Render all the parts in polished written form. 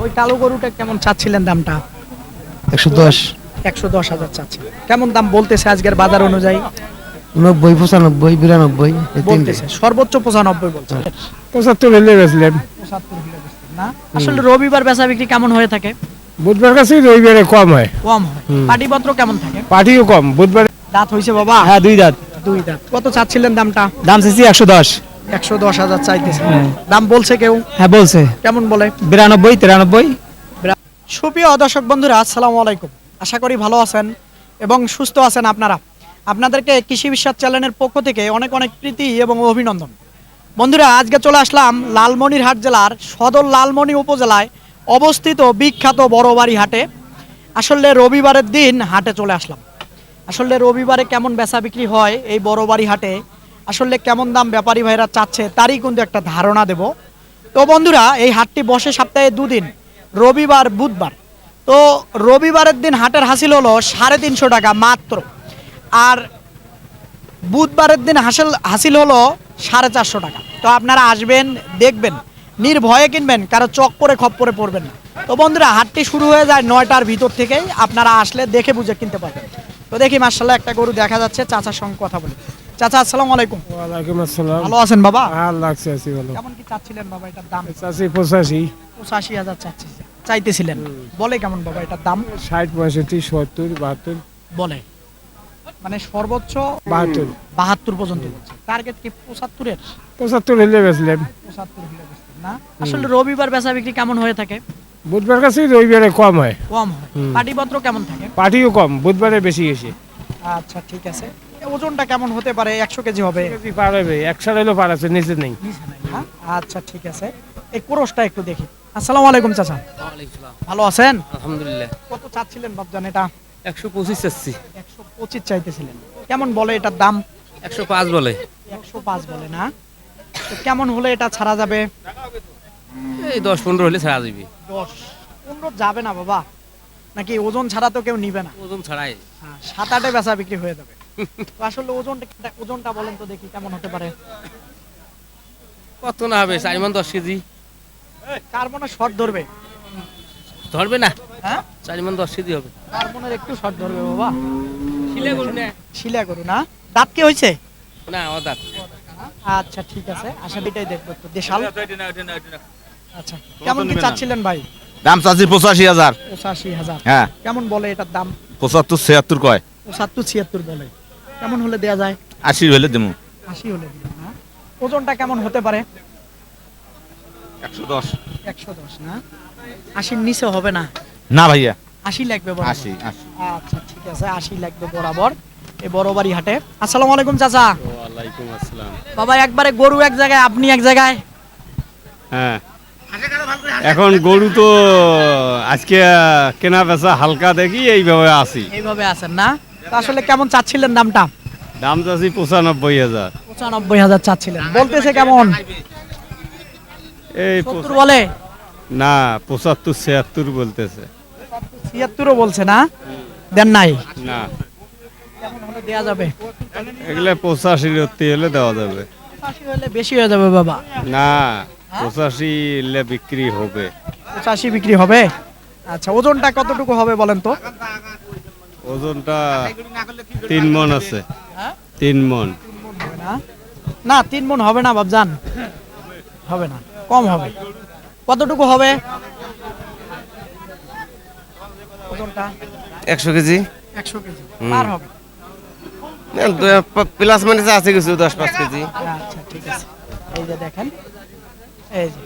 ওই কালো গরুটা কেমন চাচ্ছিলেন দামটা? 110, 110,000 চাচ্ছিলেন। কেমন দাম বলতেছে আজকের বাজার অনুযায়ী? 90, 95, 92 এই তিনটে। বলতেছে সর্বোচ্চ 95 বলছে। 75 হলে বেচলেন। 75 হলে বেচতেন না? আসলে রবিবার বেচা বিক্রি কেমন হয়ে থাকে? বুধবার কাছে রবিবারে কম হয়, কম হয়। পাটিপত্র কেমন থাকে? পাটিও কম বুধবার। দাঁত হইছে বাবা? হ্যাঁ, 2 দাঁত। 2 দাঁত। কত চাচ্ছিলেন দামটা? দাম চাইছি 110। 110,000 চাইতেছে। দাম বলছে কেউ? হ্যাঁ বলছে। কেমন বলে? 92, 93। সুপ্রিয় দর্শক বন্ধুরা, আসসালামু আলাইকুম। আশা করি ভালো আছেন এবং সুস্থ আছেন আপনারা। আপনাদেরকে কৃষি বিশ্বাস চ্যানেলের পক্ষ থেকে অনেক অনেক প্রীতি এবং অভিনন্দন। বন্ধুরা, আজকে চলে আসলাম লালমনিরহাট জেলার সদর লালমনি উপজেলায় অবস্থিত বিখ্যাত বড়বাড়ি হাটে। আসলে রবিবারের দিন হাটে চলে আসলাম। আসলে রবিবারে কেমন বেচা বিক্রি হয় এই বড়বাড়ি হাটে, আসলে কেমন দাম ব্যাপারী ভাইরা চাচ্ছে তারই কিন্তু একটা ধারণা দেব। তো বন্ধুরা, এই হাটটি বসে সপ্তাহে 2 দিন, রবিবার বুধবার। তো রবিবারের দিন হাটের হাসিল হলো 350 টাকা মাত্র, আর বুধবারের দিন হাসিল হলো 450 টাকা। তো আপনারা আসবেন, দেখবেন, নির্ভয়ে কিনবেন, কারো চক করে খপ্পরে পড়বেন না। তো বন্ধুরা, হাটটি শুরু হয়ে যায় 9টার ভিতর থেকেই। আপনারা আসলে দেখে বুঝে কিনতে পারবেন। তো দেখি মাশাআল্লাহ একটা গরু দেখা যাচ্ছে। চাচার সঙ্গে কথা বলি। চাচা, আসসালামু আলাইকুম। ওয়ালাইকুম আসসালাম। ভালো আছেন বাবা? হ্যাঁ, লাগছে আছি ভালো। কেমন কি চাচ্ছিলেন বাবা এটার দাম? চাষি 85, 85,000 চাইতেছিলেন। বলে কেমন বাবা এটার দাম? 60, 65, 70, 72, বলে মানে সর্বোচ্চ 72, 72 পর্যন্ত বলছে। টার্গেট কি 75-এর? 75 হলে বেচলেন। 75 হলে বেচতেন না? আসলে রবিবার বেচা বিক্রি কেমন হয়ে থাকে? বুধবার কাছে রবিবারে কম হয়, কম হয়। পাটিপত্র কেমন থাকে? পাটিও কম, বুধবারে বেশি গেছে। আচ্ছা, ঠিক আছে। ওজনটা কেমন হতে পারে? 100 কেজি হবে? কেজি পার হবে, 100 হলেও পার আছে, নিচে নেই। নিচে নাই না? আচ্ছা, ঠিক আছে। এই কোরসটা একটু দেখি। আসসালামু আলাইকুম চাচা। ভালো আছেন? আলহামদুলিল্লাহ। কত চাচ্ছিলেন বাপজান এটা? 125 চাচ্ছি। 125 চাইতেছিলেন। কেমন বলে এটার দাম? 105 বলে। 105 বলে না? তো কেমন হলে এটা ছাড়া যাবে? এই 10-15 হলে ছাড়া যাবে। 10-15 যাবে না বাবা? নাকি ওজন ছাড়া তো কেউ নিবে না? ওজন ছাড়াই। হ্যাঁ, 7-8-এ বেচা বিক্রি হয়ে যাবে। তো আসলে ওজনটা বলেন তো দেখি কেমন হতে পারে? কত না হবে? 4 মণ 10 কেজি। 4 মণে শর্ট ধরবে? ধরবে না। হ্যাঁ, 4 মণ 10 কেজি হবে। 4 মণের একটু শর্ট ধরবে বাবা। শিলে করুন না। শিলা করু না? দাঁত কি হয়েছে? না, ওদা। আচ্ছা, ঠিক আছে। আসলে এটাই দেখবো একটু। দেশাল। আচ্ছা, কেমন কি চাচ্ছিলেন ভাই? দাম চাচ্ছি 85,000। 85,000। হ্যাঁ, কেমন বলে এটার দাম? 75, 76 কয়। 75-76 বলে। কেমন হলে দেয়া যায়? 80 হইলে দেবো। 80 হলে দিবেন না? ওজনটা কেমন হতে পারে? 110। 110 না? 80-র নিচে হবে না? না ভাইয়া, 80 লাগবে বরাবর। 80, 80। আচ্ছা, ঠিক আছে। 80 লাগবে বরাবর এই বড়বাড়ি হাটে। আসসালামু আলাইকুম চাচা। ওয়ালাইকুম আসসালাম। বাবা, একবারে গরু এক জায়গায়, আপনি এক জায়গায়? হ্যাঁ, এখন গরু তো আজকে কেনা বেচা হালকা দেখি এইভাবে আছি। এইভাবে আছেন না? তো আসলে কেমন চাচ্ছিলেন দামটা? দাম চাচ্ছি 95,000। 95,000 চাচ্ছিলেন। বলতেছে কেমন? এই 70 বলে? না, 75, 76 বলতেছে। 76ও বলছে না? দেন নাই? না, কেমন হলে দেয়া যাবে? এগুলো 85 হলে দেওয়া যাবে। 85 হলে বেশি হয়ে যাবে বাবা। না, 85 হলে বিক্রি হবে। 85 বিক্রি হবে? আচ্ছা, ওজনটা কতটুকু হবে বলেন তো? ওজনটা 3 মণ আছে। হ্যাঁ? 3 মণ। হবে না? না, 3 মণ হবে না বাবজান। হবে না, কম হবে। কতটুকু হবে ওজনটা? 100 কেজি। 100 কেজি পার হবে। প্লাস মানে আছে কিছু 10-5 কেজি। আচ্ছা, ঠিক আছে। এই যে দেখেন, এই যে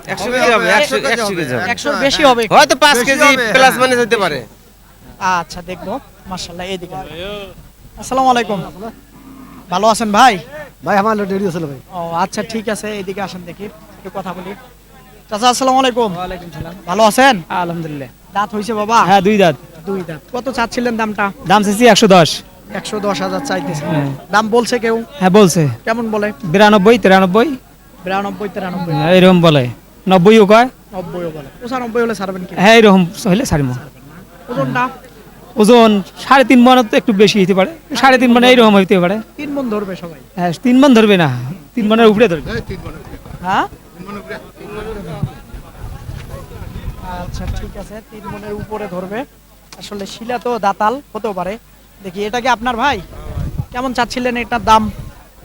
100 কেজি হবে। 100 কেজি হবে। 100-র বেশি হবে। হয়তো 5 কেজি প্লাস মানে হতে পারে। আচ্ছা, দেখবো। মাশাআল্লাহ, এইদিকে। আসসালামু আলাইকুম। ভালো আছেন ভাই? ভাই আমার রেডি আছে ভাই। ও আচ্ছা, ঠিক আছে। এইদিকে আসেন দেখি, একটু কথা বলি। চাচা, আসসালামু আলাইকুম। ওয়ালাইকুম সালাম। ভালো আছেন? আলহামদুলিল্লাহ। দাঁত হইছে বাবা? হ্যাঁ, 2 দাঁত। 2 দাঁত। কত চাচ্ছিলেন দামটা? দাম চাইছি 110। 110,000 চাইতেছে। দাম বলছে কেউ? হ্যাঁ বলছে। কেমন বলে? 92, 93। 92-93 এরকম বলে। 90ও কয়। 90ও বলে। 95 হলে ছাড়বেন কি? হ্যাঁ, এরকম হলে ছাড়বো। ওজনটা? ওজন 3.5 মণ তো একটু বেশি হতে পারে। 3.5 মণ এইরকম হইতে পারে। 3 মণ ধরবে সবাই? হ্যাঁ, 3 মণ ধরবে না, 3 মণের উপরে ধরবে। হ্যাঁ, আচ্ছা ঠিক আছে, 3 মনের উপরে ধরবে। আসলে শিলা তো দাতাল হতেও পারে। দেখি এটা কি আপনার ভাই? কেমন চাচ্ছিলেন এটার দাম?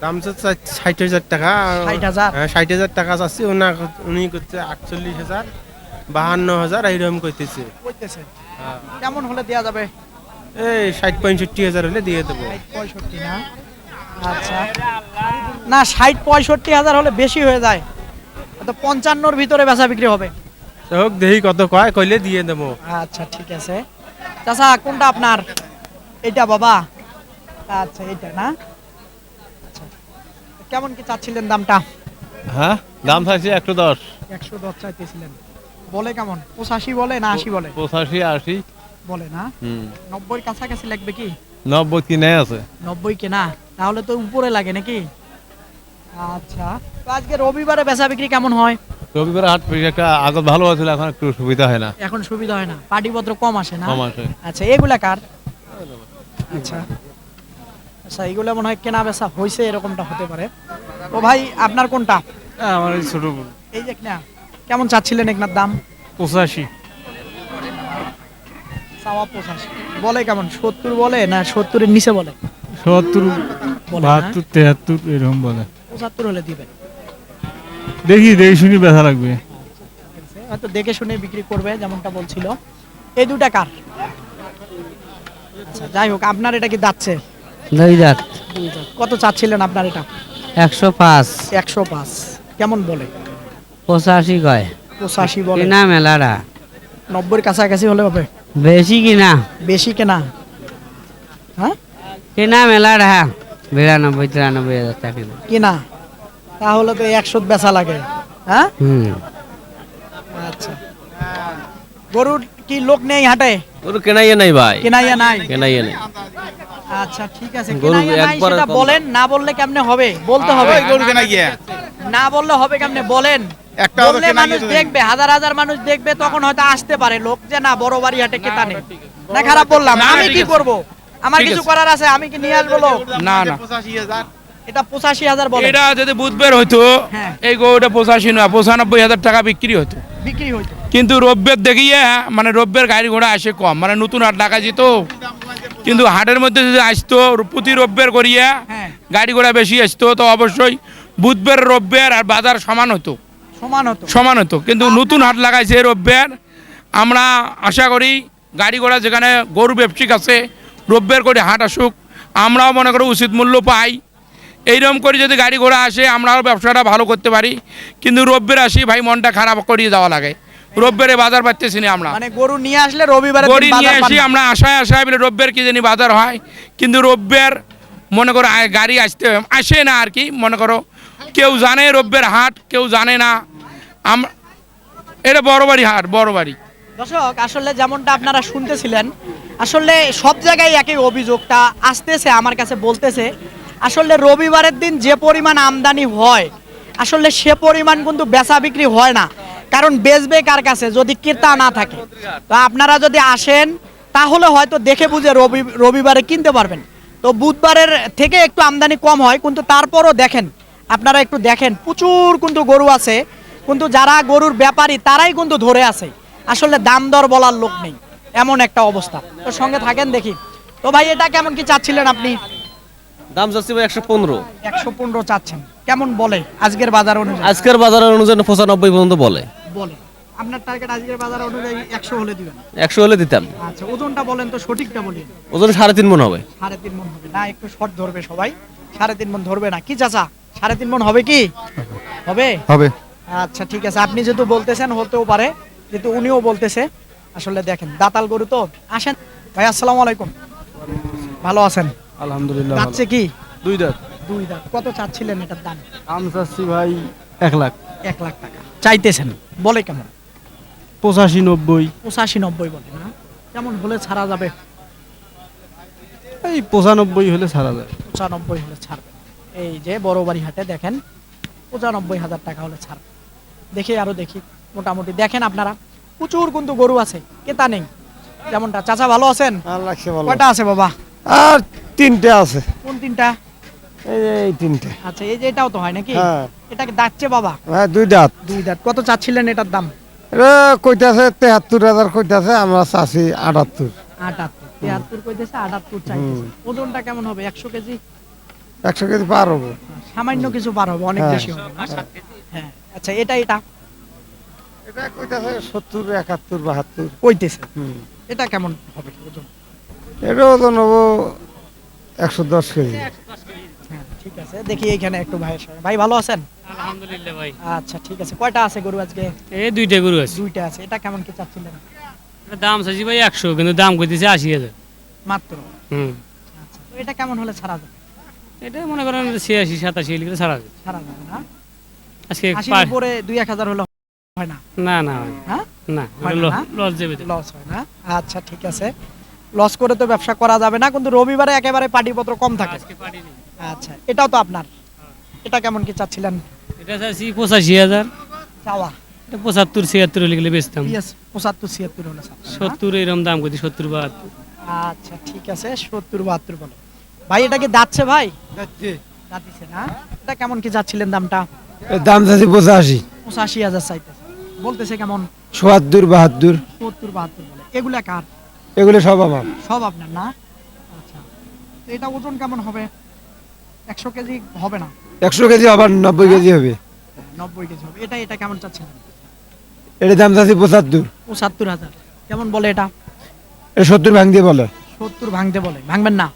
দাম চাচ্ছে 60,000 টাকা। 60,000? হ্যাঁ 60,000 টাকা চাচ্ছি, উনি করছে 48,000, 52,000 এইরকম কইতেছে। কইতেছে কেমন হলে দেয়া যাবে? এই 60-65,000 হলে দিয়ে দেবো। 65 না? আচ্ছা না, 60-65,000 হলে বেশি হয়ে যায়। তো 55-র ভিতরে বেচা বিক্রি হবে। তো হোক, দেখি কত কয়, কইলে দিয়ে দেবো। আচ্ছা ঠিক আছে। চাচা কোনটা আপনার? এটা বাবা? আচ্ছা এটা না? আচ্ছা কেমন কি চাচ্ছিলেন দামটা? হ্যাঁ, দাম থাকছে 110, 110 চাইতেছিলেন। বলে কেমন? 85 বলে না 80 বলে? 85, 80। বলে না? 90-র কাছাকাছি লাগবে কি? 90 কিনে আছে। 90 কে না? তাহলে তো উপরে লাগে নাকি? আচ্ছা তো আজকে রবিবারে বেচা বিক্রি কেমন হয়? রবিবার হাট একটা আগে ভালো আছিল, এখন একটু সুবিধা হয় না, এখন সুবিধা হয় না, পাটিপত্র কম আসে না? কম আসে। আচ্ছা এগুলা কার? আচ্ছা আচ্ছা এগুলো মনে হয় কেনা বেচা হয়েছে, এরকমটা হতে পারে। তো ভাই আপনার কোনটা? আমার ছোট এই যে না, কেমন চাচ্ছিলেন এগুলোর দাম? 85, চাওয়া 85 বলে কেমন? 70 বলে না 70-এর নিচে বলে? 70, বলে না? 72, 73 এরকম বলে। 75 হলে দিবেন। দেখি শুনি ব্যথা লাগবে। হয়তো দেখে শুনে বিক্রি করবে যেমনটা বলছিল। এই দুটা কার? আচ্ছা যাই হোক, আপনার এটা কি যাচ্ছে? দুই দাঁত। কত চাচ্ছিলেন আপনার এটা? 105, 105 কেমন বলে? 85 কয়। 85 বলে? কিনা মেলারা 90-এর কাছাকাছি হলে হবে? বেশি কিনা, বেশি কেনা? হ্যাঁ কিনা মেলারা 92-93,000 টাকা কিনা। কিনা? তাহলে তো 100 বেচা লাগে। হ্যাঁ আচ্ছা, গরুর কি লোক নেই হাটে? গরু কেনাইয়া নাই ভাই, কেনাইয়া নাই? কেনাইয়া নাই। আচ্ছা ঠিক আছে, গরু কেনাইয়া নাই একবারে সেটা কম। বলেন, না বললে কেমনে হবে? বলতে হবে। না বললে হবে কেমনে বলেন? বললে মানুষ দেখবে, হাজার হাজার মানুষ দেখবে, তখন হয়তো আসতে পারে লোক যে না বড় বাড়ি হাটে কেতা নেই। না খারাপ বললাম? আমি কি করব? আমার কিছু করার আছে, আমি কি নিয়ে আসবো লোক? না না, এটা 85,000 বলে? এটা যদি বুধবার হইতো হ্যাঁ। এই গরুটা 85 না 95,000 টাকা বিক্রি হতো। বিক্রি হইতো? কিন্তু রব্বের দেখিয়ে মানে রব্বের গাড়ি ঘোড়া আসে কম, মানে নতুন হাট ডাকা যেত। কিন্তু হাটের মধ্যে যদি আসতো প্রতি রব্বের করিয়া হ্যাঁ। গাড়ি ঘোড়া বেশি আসতো, তো অবশ্যই বুধবার রব্বের আর বাজার সমান হতো, সমান হতো? সমান হতো। কিন্তু নতুন হাট লাগাইছে রব্বের, আমরা আশা করি গাড়ি ঘোড়া যেখানে গরু ব্যবসায়িক আছে রব্বের করে হাট আসুক, আমরাও মনে করি উচিত মূল্য পাই। এইরকম করে যদি গাড়ি ঘোড়া আসে আমরাও ব্যবসাটা ভালো করতে পারি। কিন্তু রব্বের আসি ভাই মনটা খারাপ করিয়ে যাওয়া লাগে, রব্বেরে বাজার পাচ্তেছি না আমরা। মানে গরু নিয়ে আসলে রবিবারে গড়ি নিয়ে আসি আমরা আশায় আশায় বলে রব্বের কি জানি বাজার হয়, কিন্তু রব্বের মনে করো গাড়ি আসে না আর কি। মনে করো কেউ জানে রব্বের হাট, কেউ জানে না। এটা বড় বাড়ি হাট, বড় বাড়ি। দর্শক আসলে যেমনটা আপনারা শুনতেছিলেন, আসলে সব জায়গায় একই অভিযোগটা আসতেছে, আমার কাছে বলতেছে আসলে রবিবারের দিন যে পরিমাণ আমদানি হয় আসলে সে পরিমাণ কিন্তু বেচা বিক্রি হয় না। কারণ বেচবে কার কাছে যদি ক্রেতা না থাকে? তো আপনারা যদি আসেন তাহলে হয়তো দেখে বুঝে রবিবারে কিনতে পারবেন। তো বুধবারের থেকে একটু আমদানি কম হয়, কিন্তু তারপরও দেখেন, আপনারা একটু দেখেন প্রচুর কিন্তু গরু আছে, কিন্তু যারা গরুর ব্যাপারী তারাই কিন্তু ধরে আছে। আসলে দাম দর বলার লোক নেই, এমন একটা অবস্থা। তো সঙ্গে থাকেন দেখি। তো ভাই এটা কেমন কি চাচ্ছিলেন আপনি? দাম চাচ্ছি ভাই 115। 115 চাচ্ছেন, কেমন বলে আজকের বাজার অনুযায়ী? আজকের বাজার অনুযায়ী 95 পর্যন্ত বলে। বলে আপনার টার্গেট আজকের বাজার অনুযায়ী 100 হলে দিবেন? 100 হলে দিতাম। আচ্ছা ওজনটা বলেন তো, সঠিকটা বলেন। ওজন 3.5 মণ হবে। 3.5 মণ হবে না? একটু শর্ট ধরবে সবাই, 3.5 মণ ধরবে না কি চাচা? 3.5 মণ হবে কি? হবে? হবে। আচ্ছা ঠিক আছে, আপনি যেহেতু বলতেছেন হতেও পারে, যেহেতু উনিও বলতেছে। আসলে দেখেন দাতাল গরু তো। আসেন ভাই, আসসালামু আলাইকুম। ভালো আছেন? আলহামদুলিল্লাহ। যাচ্ছে কি? 2 দাঁত। 2 দাঁত। কত চাচ্ছিলেন এটার দাম? আমি চাচ্ছি ভাই 1 লাখ। 1 লাখ টাকা চাইতেছেন, বলে কেমন? 85, 90। 85, 90 বলে না? কেমন হলে ছাড়া যাবে? এই 95 হলে ছাড়া যায়। 95 হলে ছাড়বে। এই যে বড় বাড়ি হাটে দেখেন 95,000 টাকা হলে ছাড়বে। দেখি আরো দেখি, মোটামুটি দেখেন আপনারা প্রচুর কিন্তু গরু আছে, কেতা নেই যেমনটা। চাচা ভালো আছেন? কয়টা আছে বাবা? আর 3টে আছে। কোন 3টা? এই 3টে। আচ্ছা এই যে এটাও তো হয় নাকি? হ্যাঁ। এটাকে দাঁতছে বাবা? হ্যাঁ 2 দাঁত। 2 দাঁত। কত চাচ্ছিলেন এটার দাম? এটা কইতাছে 73,000 কইতাছে, আমরা চাচ্ছি 78। 78 73 কইতেছে, 78 চাইতেছে। ওজনটা কেমন হবে? 100 কেজি? 100 কেজি পার হবো। সামান্য কিছু পার হবে, অনেক হ্যাঁ। বেশি হবে না? হ্যাঁ। আচ্ছা, এটা এটা কইতাছে 70, 71, 72। কইতেছে। এটা কেমন হবে ওজন? এটা ওজন হবো 110 কেজি। হ্যাঁ, ঠিক আছে। দেখি এইখানে একটু ভাইয়ের সঙ্গে। ভাই ভালো আছেন? আলহামদুলিল্লাহ ভাই, আচ্ছা, ঠিক আছে। কয়টা আছে গরু আজকে? এই দুইটা গরু আছে। দুইটা আছে। এটা কেমন কি চাচ্ছিলেন? দাম চাইছি ভাই 100, কিন্তু দাম কইতেছে 80,000। মাত্র। হুম, আচ্ছা, তো এটা কেমন হলে ছাড়া যাবে? এটা মনে করেন 86, 87 লিটার ছাড়া যাবে। ছাড়া যাবে না? আজকে 80 উপরে 2-1000 হলে হয় না? না না ভাই, হ্যাঁ, না হয় না? লস যাবে তো। লস হয় না? আচ্ছা, ঠিক আছে। লস করে তো ব্যবসা করা যাবে না, কিন্তু রবিবারে একেবারে পাটিপত্র কম থাকে। আজকে পারিনি। আচ্ছা, এটাও তো আপনার। এটা কেমন কি চাচ্ছিলেন? এটা চাইছি 85,000। চাওয়া এটা 75, 76 লিখলে বেচতাম। পিএস 75-76 হলে চাচ্ছেন না? 70 এরকম দাম কইছি, 70, 72। আচ্ছা, ঠিক আছে। 70-72 বলে। ভাই এটা কি দাঁতছে ভাই? দাঁতিছে না? এটা কেমন কি যাচ্ছিলেন দামটা? দাম চাচ্ছি 85, 85,000 চাইতেছে। বলতেছে কেমন? 72, 72। 70-72 বলে। এগুলা কার? এগুলো সব আমার। সব আপনার না? আচ্ছা, তো এটা ওজন কেমন হবে? 100 কেজি হবে না? 100 কেজি আবার 90 কেজি হবে। 90 কেজি হবে। এটা কেমন চাচ্ছেন? এটা দাম চাচ্ছি 75। 75,000 কেমন বলে এটা? এটা 70 ভাঙ দিয়ে বলে। 70 ভাঙতে বলে। ভাঙবেন না?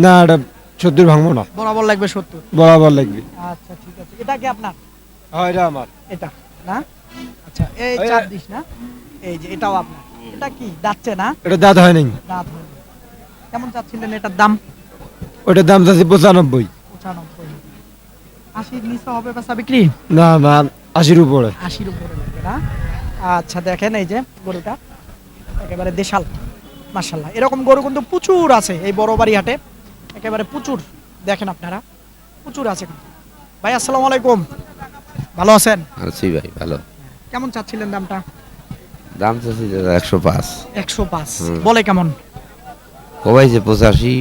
না, এটা 70 ভাঙবো না, বরাবর লাগবে 70। বরাবর লাগবে। আচ্ছা, ঠিক আছে। এটা কি আপনার? হ্যাঁ, এটা আমার। এটা না? আচ্ছা, এই এই- 4 দিস না? এই যে এটাও আপনার। এটা কি দাঁতছে না? এটা দাঁত হয় নাই। দাঁত হয়নি। কেমন চাচ্ছিলেন এটার দাম? ওটার দাম চাচ্ছি 95। 95। 80 নিচে হবে বেচা বিক্রি? না না, 80-র উপরে। 80-র উপরে লাগবে না? আচ্ছা, দেখেন এই যে গরুটা একেবারে দেশাল, মাশাআল্লাহ। এরকম গরু কিন্তু প্রচুর আছে এই বড়বাড়ি হাটে, একেবারে প্রচুর। দেখেন আপনারা, প্রচুর আছে কিন্তু। ভাই আসসালামু আলাইকুম, ভালো আছেন? আছি ভাই, ভালো। কেমন চাচ্ছিলেন দামটা? দাম চাচ্ছি 105। 105 বলে কেমন? কবাই যে 85,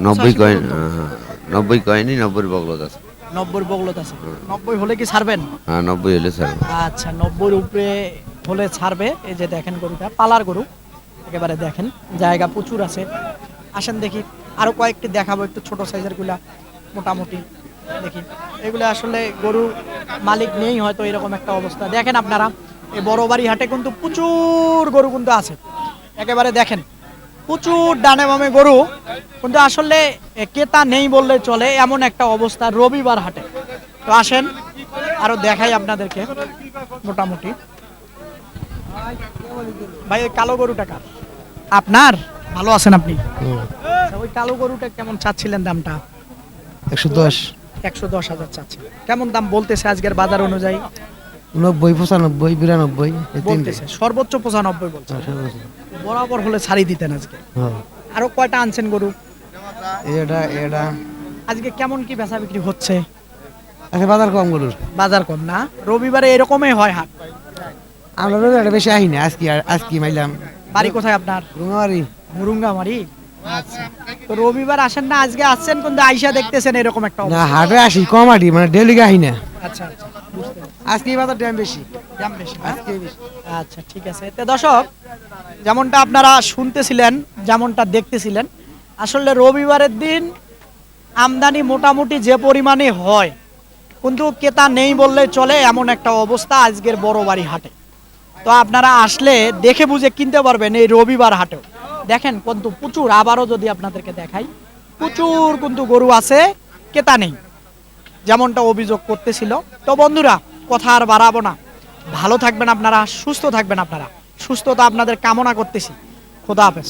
90 কয়েন, পর্যন্ত? 90 কয়েনই, 90 বগলত আছে। 90 বগলত আছে। 90 হলে কি ছাড়বেন? হ্যাঁ, 90 হলে স্যার। আচ্ছা, 90-র উপরে হলে ছাড়বে। এই যে দেখেন গরুটা, পালার গরু একেবারে। দেখেন জায়গা প্রচুর আছে। আসেন দেখি আরো কয়েকটি দেখাবো, একটু ছোট সাইজের গুলা মোটামুটি দেখি। এগুলো আসলে গরু মালিক নেই হয়তো, এরকম একটা অবস্থা। দেখেন আপনারা এই বড়বাড়ি হাটে কিন্তু প্রচুর গরু কিন্তু আছে একেবারে। দেখেন প্রচুর ডানে বামে গরু, কিন্তু আসলে ক্রেতা নেই বললে চলে, এমন একটা অবস্থা রবিবার হাটে। তো আসেন আরো দেখাই আপনাদেরকে মোটামুটি। ভাই ওই কালো গরুটা কার? আপনার? ভালো আছেন আপনি? আচ্ছা, ওই কালো গরুটা কেমন চাচ্ছিলেন দামটা? 110, 110,000 চাচ্ছিলেন। কেমন দাম বলতেছে আজকের বাজার অনুযায়ী? 90, 95, 92। বলতেছে সর্বোচ্চ 95 বলছে। বরাবর হলে ছাড়ি দিতেন আজকে। আরো কয়টা আনছেন গরু? এটা আজকে কেমন কি বেচা বিক্রি হচ্ছে? আচ্ছা, বাজার কম গরুর। বাজার কম না? রবিবারে এরকমই হয় হাট। আমরা এটা বেশি আহি না, আজকে মাইলাম। বাড়ি কোথায় আপনার? রুঙারি। মুরুঙ্গামারি। আচ্ছা, তো রবিবার আসেন না, আজকে আসছেন কিন্তু আইসা দেখতেছেন এরকম একটা না, অবস্থা। হাটে আসি কম আটি, মানে ডেলি আহি না। আচ্ছা আচ্ছা, বুঝতে পারছি। আজকে বাজার দাম বেশি। দাম বেশি না? আচ্ছা, ঠিক আছে। তো দর্শক, যেমনটা আপনারা শুনতেছিলেন, যেমনটা দেখতেছিলেন, আসলে রবিবারের দিন আমদানি মোটামুটি যে পরিমাণে হয়, কিন্তু ক্রেতা নেই বললে চলে, এমন একটা অবস্থা আজকের বড়বাড়ি হাটে। তো আপনারা আসলে দেখে বুঝে কিনতে পারবেন এই রবিবার হাটেও। দেখেন কিন্তু প্রচুর, আবারও যদি আপনাদেরকে দেখাই, প্রচুর কিন্তু গরু আছে, ক্রেতা নেই, যেমনটা অভিযোগ করতেছিল। তো বন্ধুরা, কথা আর বাড়াবো না, ভালো থাকবেন আপনারা, সুস্থ থাকবেন আপনারা, সুস্থতা আপনাদের কামনা করতেছি। খোদা হাফেজ।